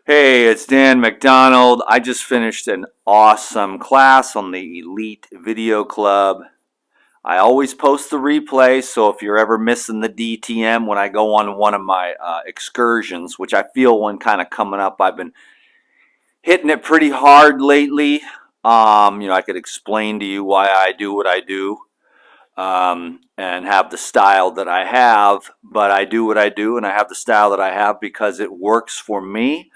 Hey, it's Dan McDonald. I just finished an awesome class on the Elite Video Club. I always post the replay, so if you're ever missing the DTM when I go on one of my excursions, which I feel one kind of coming up, I've been hitting it pretty hard lately. I could explain to you why I do what I do and have the style that I have, but I do what I do and I have the style that I have because it works for me.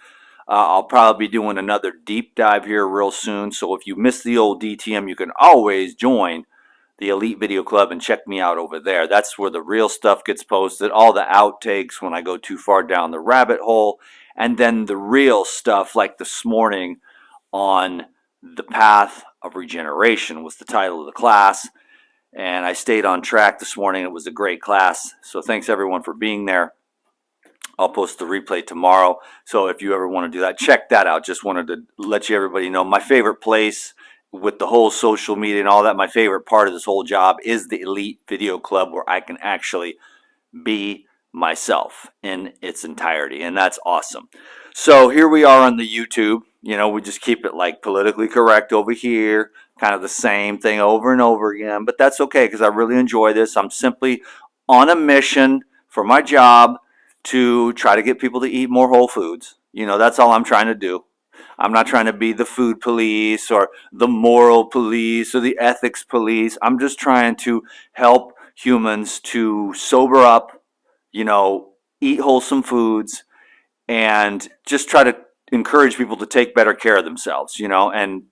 I'll probably be doing another deep dive here real soon. So if you missed the old DTM, you can always join the Elite Video Club and check me out over there. That's where the real stuff gets posted, all the outtakes when I go too far down the rabbit hole, and then the real stuff like this morning on the path of regeneration was the title of the class. And I stayed on track this morning. It was a great class. So thanks everyone for being there. I'll post the replay tomorrow. So if you ever want to do that, check that out. Just wanted to let everybody know my favorite place with the whole social media and all that. My favorite part of this whole job is the Elite Video Club, where I can actually be myself in its entirety. And that's awesome. So here we are on the YouTube. We just keep it like politically correct over here, kind of the same thing over and over again. But that's okay because I really enjoy this. I'm simply on a mission for my job to try to get people to eat more whole foods. That's all I'm trying to do. I'm not trying to be the food police or the moral police or the ethics police. I'm just trying to help humans to sober up, eat wholesome foods, and just try to encourage people to take better care of themselves, and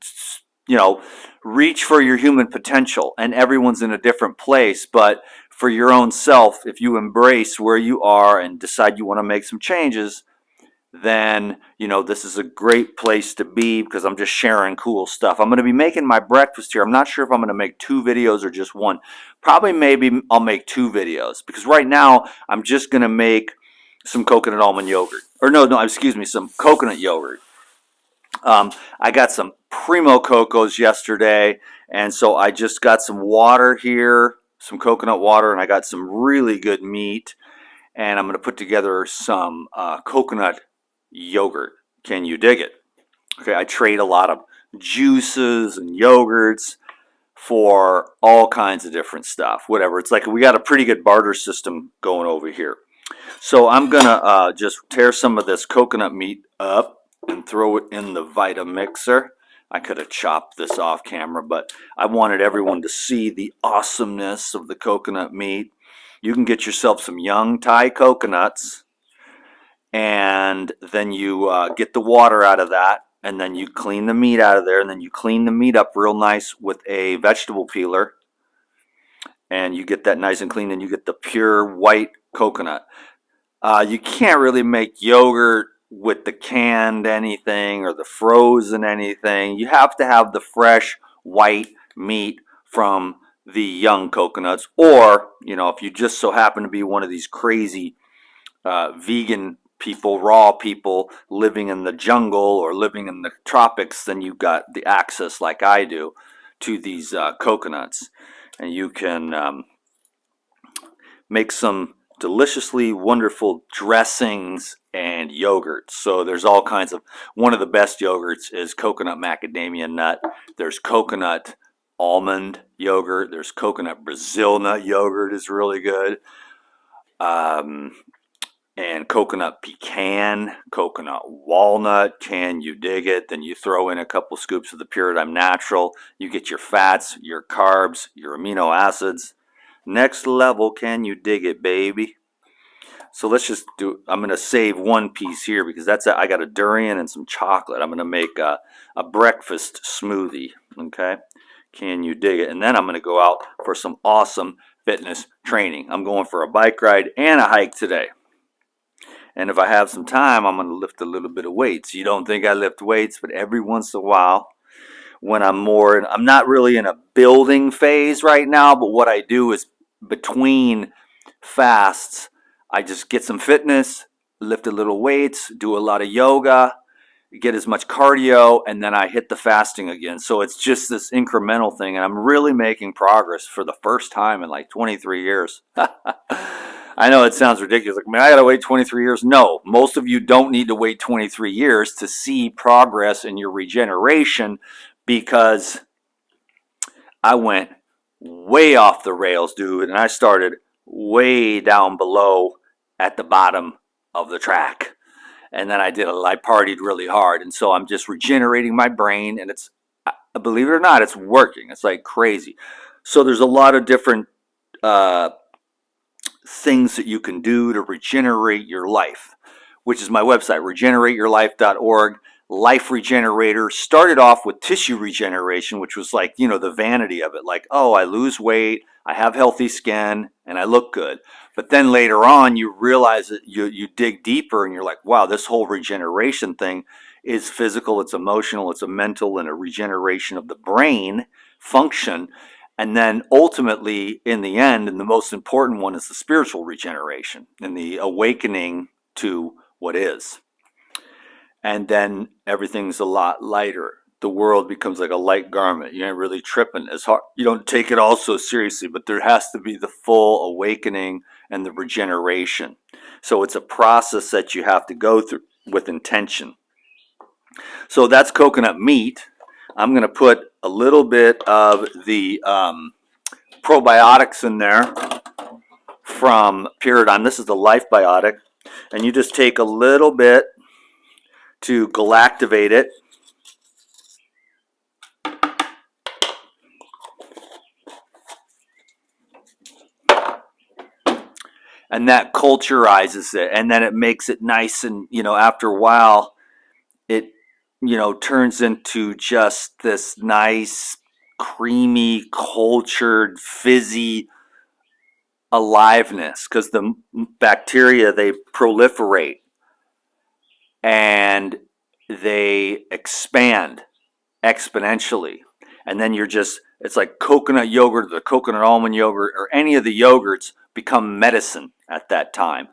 you know, reach for your human potential. And everyone's in a different place, but for your own self, if you embrace where you are and decide you want to make some changes, then this is a great place to be because I'm just sharing cool stuff. I'm going to be making my breakfast here. I'm not sure if I'm going to make two videos or just one. Probably maybe I'll make two videos because right now I'm just going to make some coconut almond yogurt. Or no, excuse me, some coconut yogurt. I got some primo cocos yesterday, and so I just got some water here, some coconut water, and I got some really good meat, and I'm going to put together some coconut yogurt. Can you dig it? Okay, I trade a lot of juices and yogurts for all kinds of different stuff, whatever. It's like we got a pretty good barter system going over here. So I'm going to just tear some of this coconut meat up and throw it in the Vitamixer. I could have chopped this off camera, but I wanted everyone to see the awesomeness of the coconut meat. You can get yourself some young Thai coconuts, and then you get the water out of that, and then you clean the meat out of there, and then you clean the meat up real nice with a vegetable peeler, and you get that nice and clean, and you get the pure white coconut. You can't really make yogurt with the canned anything or the frozen anything. You have to have the fresh white meat from the young coconuts, or if you just so happen to be one of these crazy vegan people, raw people living in the jungle or living in the tropics, then you've got the access, like I do, to these coconuts, and you can make some deliciously wonderful dressings and yogurts. So there's all kinds of, one of the best yogurts is coconut macadamia nut. There's coconut almond yogurt. There's coconut Brazil nut yogurt is really good. And coconut pecan, coconut walnut, can you dig it? Then you throw in a couple scoops of the Puritan Natural. You get your fats, your carbs, your amino acids. Next level, can you dig it, baby? So let's just do, I'm going to save one piece here because I got a durian and some chocolate. I'm going to make a breakfast smoothie, okay? Can you dig it? And then I'm going to go out for some awesome fitness training. I'm going for a bike ride and a hike today. And if I have some time, I'm going to lift a little bit of weights. You don't think I lift weights, but every once in a while, when I'm not really in a building phase right now, but what I do is between fasts, I just get some fitness, lift a little weights, do a lot of yoga, get as much cardio, and then I hit the fasting again. So it's just this incremental thing, and I'm really making progress for the first time in like 23 years. I know it sounds ridiculous. Like, man, I gotta wait 23 years. No, most of you don't need to wait 23 years to see progress in your regeneration, because I went way off the rails, dude, and I started way down below at the bottom of the track. And then I partied really hard. And so I'm just regenerating my brain, and it's, believe it or not, it's working. It's like crazy. So there's a lot of different uh, things that you can do to regenerate your life, which is my website, regenerateyourlife.org. Life Regenerator started off with tissue regeneration, which was like, the vanity of it. Like, oh, I lose weight, I have healthy skin, and I look good. But then later on, you realize that you dig deeper and you're like, wow, this whole regeneration thing is physical, it's emotional, it's a mental, and a regeneration of the brain function. And then ultimately, in the end, and the most important one, is the spiritual regeneration and the awakening to what is. And then everything's a lot lighter. The world becomes like a light garment. You ain't really tripping as hard. You don't take it all so seriously, but there has to be the full awakening and the regeneration. So it's a process that you have to go through with intention. So that's coconut meat. I'm going to put a little bit of the probiotics in there from Pyridine. This is the Life Biotic. And you just take a little bit to galactivate it. And that culturizes it, and then it makes it nice, and after a while it turns into just this nice creamy, cultured, fizzy aliveness, because the bacteria, they proliferate and they expand exponentially. And then it's like coconut yogurt, the coconut almond yogurt, or any of the yogurts become medicine at that time.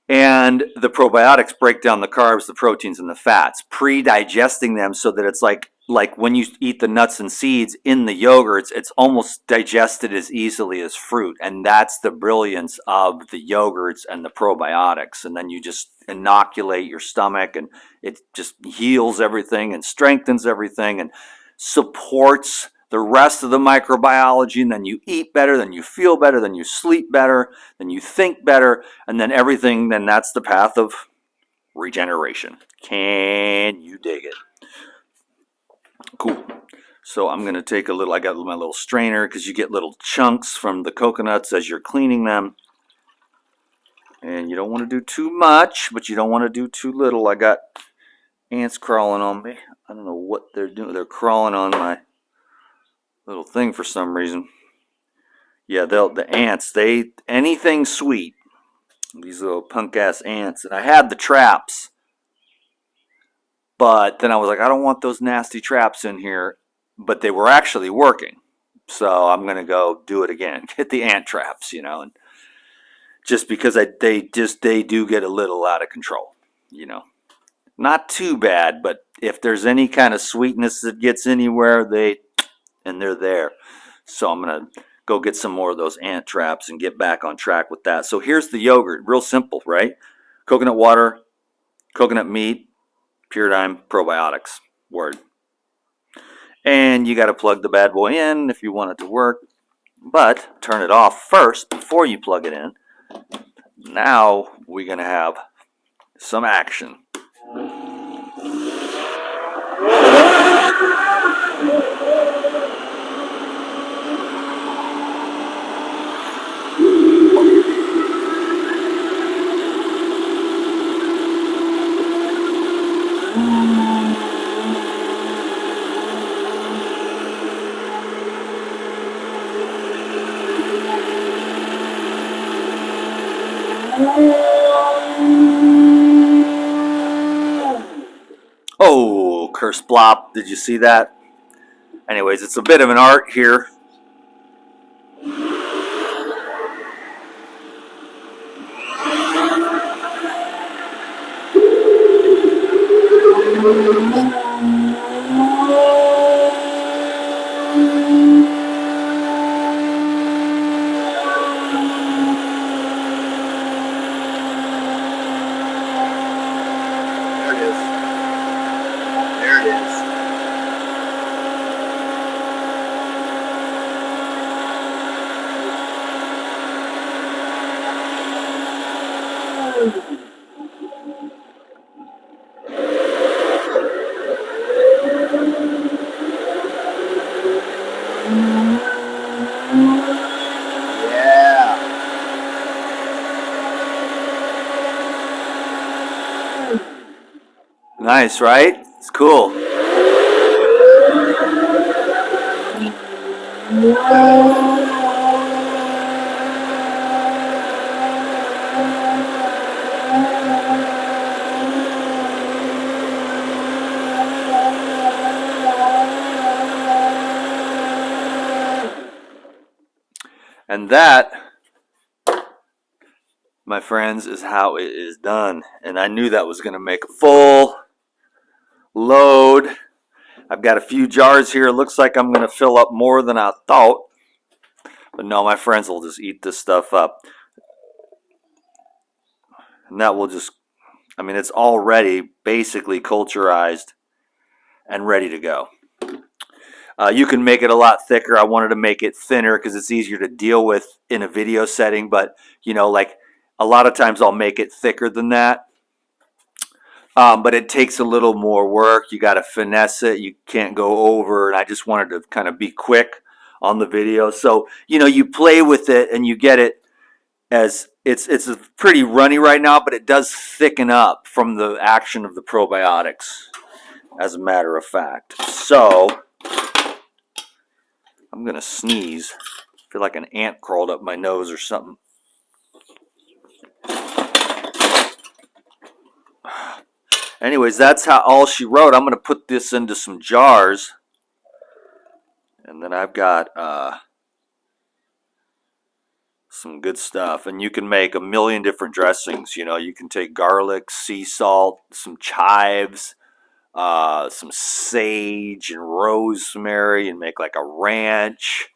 And the probiotics break down the carbs, the proteins, and the fats, pre-digesting them so that it's like when you eat the nuts and seeds in the yogurts, it's almost digested as easily as fruit. And that's the brilliance of the yogurts and the probiotics. And then you just inoculate your stomach, and it just heals everything and strengthens everything and supports the rest of the microbiology. And then you eat better, then you feel better, then you sleep better, then you think better, and then everything, then that's the path of regeneration. Can you dig it? Cool. So I'm going to take I got my little strainer, because you get little chunks from the coconuts as you're cleaning them. And you don't want to do too much, but you don't want to do too little. I got ants crawling on me. I don't know what they're doing. They're crawling on my little thing for some reason. Yeah, the ants, anything sweet. These little punk ass ants. And I had the traps, but then I was like, I don't want those nasty traps in here. But they were actually working. So I'm going to go do it again. Hit the ant traps, and just because they do get a little out of control, Not too bad, but if there's any kind of sweetness that gets anywhere, they're there. So I'm going to go get some more of those ant traps and get back on track with that. So here's the yogurt. Real simple, right? Coconut water, coconut meat, Pyridine, probiotics. Word. And you got to plug the bad boy in if you want it to work. But turn it off first before you plug it in. Now we're going to have some action. Oh, curse blop. Did you see that? Anyways, it's a bit of an art here. Nice, right? It's cool. And that, my friends, is how it is done. And I knew that was going to make a full load. I've got a few jars here. It looks like I'm going to fill up more than I thought. But no, my friends will just eat this stuff up. And that will just, I mean, it's already basically culturized and ready to go. You can make it a lot thicker. I wanted to make it thinner because it's easier to deal with in a video setting. But, you know, like a lot of times I'll make it thicker than that. But it takes a little more work. You got to finesse it. You can't go over. And I just wanted to kind of be quick on the video. So, you know, you play with it and you get it as it's pretty runny right now, but it does thicken up from the action of the probiotics, as a matter of fact. So I'm going to sneeze. I feel like an ant crawled up my nose or something. Anyways, that's how all she wrote. I'm going to put this into some jars. And then I've got some good stuff. And you can make a million different dressings. You know, you can take garlic, sea salt, some chives, some sage and rosemary and make like a ranch.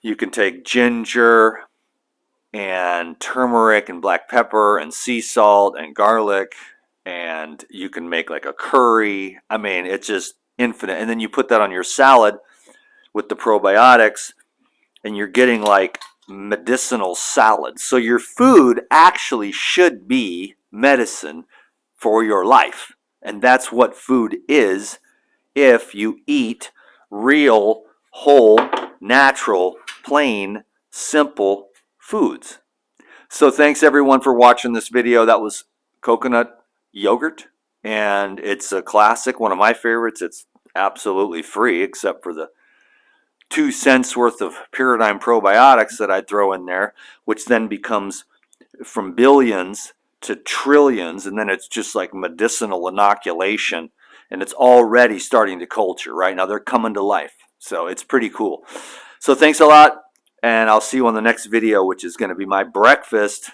You can take ginger and turmeric and black pepper and sea salt and garlic, and you can make like a curry. I mean, it's just infinite. And then you put that on your salad with the probiotics, and you're getting like medicinal salad. So your food actually should be medicine for your life. And that's what food is if you eat real, whole, natural, plain, simple foods. So thanks everyone for watching this video. That was coconut yogurt, and it's a classic, one of my favorites. It's absolutely free except for the 2 cents worth of Paradigm probiotics that I throw in there, which then becomes from billions to trillions, and then it's just like medicinal inoculation, and it's already starting to culture right now. They're coming to life, so it's pretty cool. So thanks a lot, and I'll see you on the next video, which is going to be my breakfast,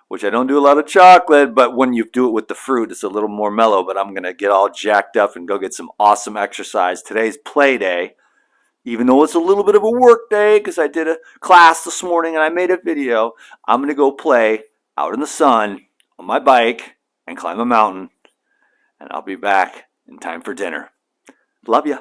which I don't do a lot of chocolate, but when you do it with the fruit, it's a little more mellow. But I'm going to get all jacked up and go get some awesome exercise. Today's play day, even though it's a little bit of a work day because I did a class this morning and I made a video. I'm going to go play out in the sun on my bike and climb a mountain, and I'll be back in time for dinner. Love ya.